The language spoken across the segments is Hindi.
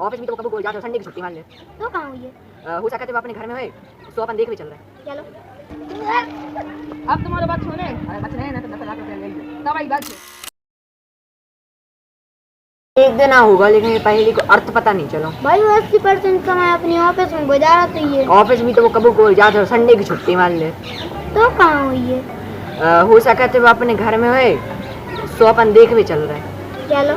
ऑफिस में तो कब को जाते हो, संडे की छुट्टी मान ले। तो कहाँ हुई है? हो सकता है वो अपने घर में होए, तो अपन देख भी चल रहा है। चलो। अब तुम्हारे बात सुने, अरे बच रहे ना तो 10 लाख रुपए ले लीजिए तब आई बात है। एक दिन होगा लेकिन ये पहेली को अर्थ पता नहीं चलो भाई वो 80% समय अपनी ऑफिस में गुजारा तो ये ऑफिस में तो वो कब को जाते हो, संडे की छुट्टी मान ले। तो कहाँ हुई है? हो सकता है वो अपने घर में होए, तो अपन देख भी चल रहा है। चलो।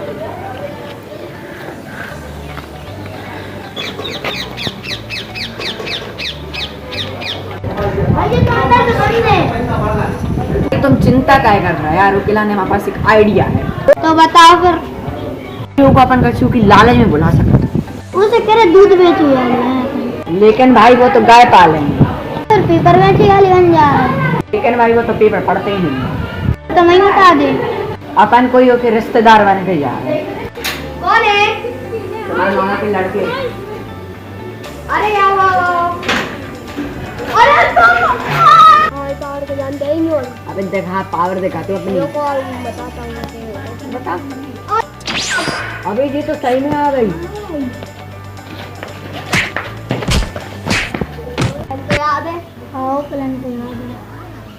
तुम चिंता काय कर रहा है यार, उकिला ने हमारे पास एक आइडिया है। तो बताओ फिर। को अपन कछु की लालच में बुला सकते, उसे कह रहे दूध बेचू यार, लेकिन भाई वो तो गाय पालेंगे, फिर पेपर बेची वाली बन जा रहा है। लेकिन भाई वो तो पेपर पढ़ते ही नहीं। तो मैं बता दे, अपन कोई हो के रिश्तेदार बन के जा रहे। कौन है? तुम्हारे मामा के लड़के। अरे यार अरे पावर को जानते ही नहीं हो। अबे देखा पावर दिखाते हो अपनी। कॉल बताता हूँ बता। अबे ये तो सही में आ गई। याद है? हाँ प्लान तो याद है।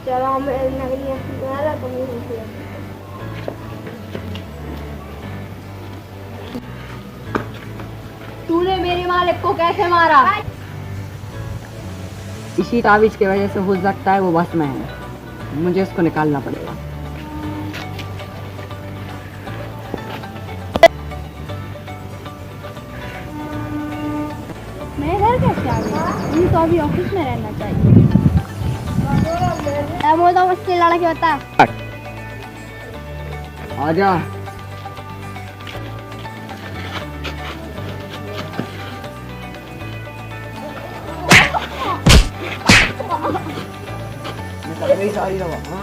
चलो हम नगरी तूने मेरे मालिक को कैसे मारा? इसी तावीज की वजह से हो सकता है वो बस में है, मुझे इसको निकालना पड़ेगा। मैं घर कैसे आ गई? मुझे तो अभी ऑफिस में रहना चाहिए। मुझे तो मुझसे लड़के बता। आजा।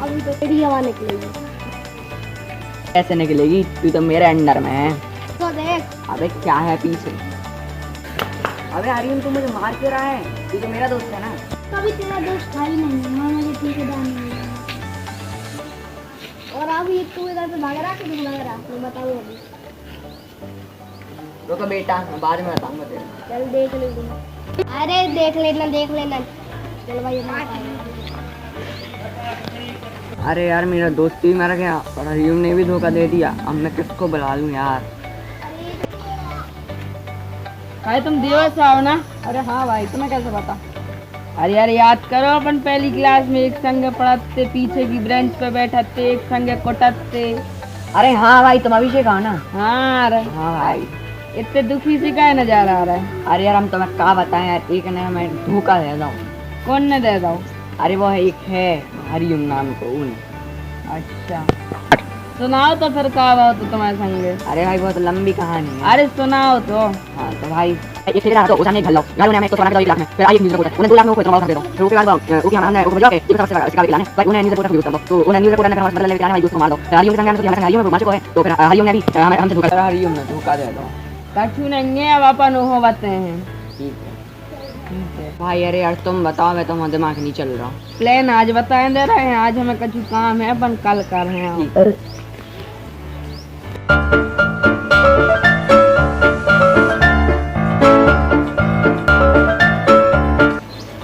अभी तो तेरी हवा निकलेगी। कैसे निकलेगी, तू तो मेरे अंडर में है। तो देख। अबे क्या है पीछे? अबे हरिओम तू मुझे मार क्यों रहा है? तू तो मेरा दोस्त है ना। कभी तेरा दोस्त था ही नहीं, मैं मुझे ठेकेदार नहीं है। और अभी तू इधर से भाग रहा कि तू भाग रहा? मैं बताऊँ अभी। रुको बेटा, मैं बाद में बताऊंगा तेरे। चल देख लेना। अरे देख लेना देख लेना। चल भाई अरे यार मेरा दोस्त भी मर गया और हरिओम ने भी धोखा दे दिया, अब मैं किसको बुला लूं यार। भाई तुम देवर से आओ ना। अरे हाँ भाई, तुम्हें कैसे पता? अरे यार याद करो, अपन पहली क्लास में एक संग पढ़ते, पीछे की बेंच पे बैठते, एक संग कुटते। अरे हाँ भाई, तुम अभिषेक हो ना? हाँ अरे हाँ भाई। इतने दुखी से क्या नजारा आ रहा है? अरे यार हम तुम्हें क्या बताएं यार, एक ने मैं धोखा दे दूं। कौन ने दे दो? अरे वो एक है हरिओम नाम को, उन। अच्छा सुनाओ तो फिर क्या हुआ तो तुम्हारे संगे? अरे भाई बहुत लंबी कहानी है। अरे सुनाओ तो। हाँ तो भाई ये ठेकेदार तो उठाने घल्लो गालों ने मैं तो 1 लाख में, फिर आई एक न्यूज़ रिपोर्टर उन्हें 2 लाख में ऊपर जमा कर दे दो। फिर उसके बाद ओके हमने ओके बजा के एक तरफ से इसका भी लाने भाई, उन्हें न्यूज़ रिपोर्टर यूज कर दो, तो उन्हें न्यूज़ रिपोर्टर ने बदला लेके आने भाई दोस्त को मार दो। हरिओम के संग तो हरिओम में मार को है, तो फिर हरिओम ने भी हमसे धोखा, हरिओम ने धोखा दे दो। कछु नहीं है, अब अपन हो बातें हैं। ठीक है भाई। अरे यार तुम बताओ, मैं तुम्हारा दिमाग नहीं चल रहा। प्लान आज बताएं दे रहे हैं, आज हमें कछु काम है, अपन कल कर रहे हैं।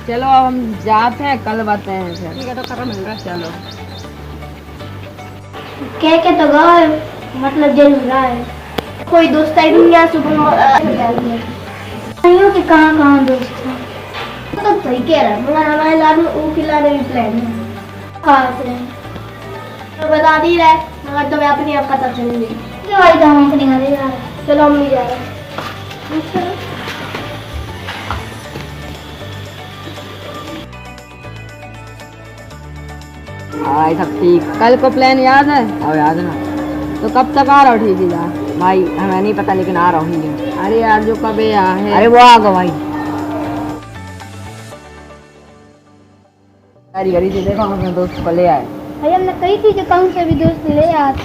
चलो अब हम जाते हैं, कल बताते हैं फिर। ठीक है तो खत्म मिल रहा है। चलो कह के तो गए, मतलब जरूर रहा है। कोई दोस्त आई दुनिया सुबह नहीं हो कि कहाँ दोस्त है। तो सही कह रहा है, मगर हमारे लाने वो खिलाने भी प्लान है। हाँ प्लान तो बता दी रहा है, मगर तो मैं अपनी आप पता चलेंगे। चलो भाई तो हम अपने घर जा रहे हैं। चलो हम भी जा रहे हैं। भाई सब ठीक। कल को प्लान याद है? और याद है ना? तो कब तक आ रहा हो? ठीक है भाई हमें नहीं पता, लेकिन आ रहा हूँ। अरे यार जो कब है अरे वो आ गो भाई। सारी घड़ी से देखो हम अपने दोस्त को ले आए। भाई हमने कही थी कि कौन से भी दोस्त ले आते।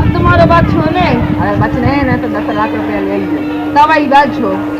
अब तुम्हारा बात छो ने अरे बचने ने तो 10 लाख रुपया ले लियो तब आई बात छो